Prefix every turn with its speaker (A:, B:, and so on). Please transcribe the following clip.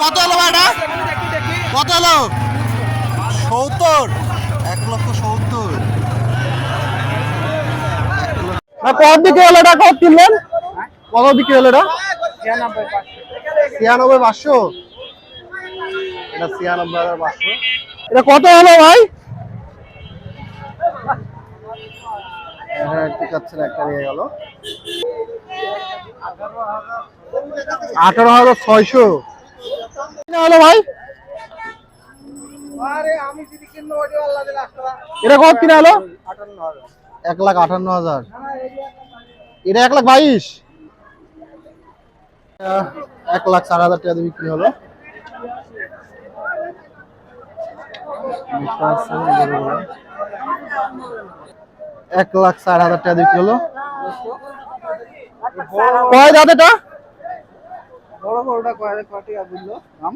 A: কত হলো ভাইটা? কত হলো? 70। 1,70,000। কত বিক্রি হলো এটা? কত কিনলেন? কত বিক্রি হলো এটা? 96,500। এটা 96,500। এটা কত হলো ভাই? হ্যাঁ ঠিক আছে, একটা নিয়ে গেল 18,600। হলো ভাই, এটা কত কিনা হলো? 1,58,000। এটা 1,22,000। 1,04,000 টাকা দিয়ে বিক্রি হলো। 1,04,000 টাকা বিক্রি হলো। কয় দাঁত এটা? বড় বড়টা কয় টাকা বললো দাম?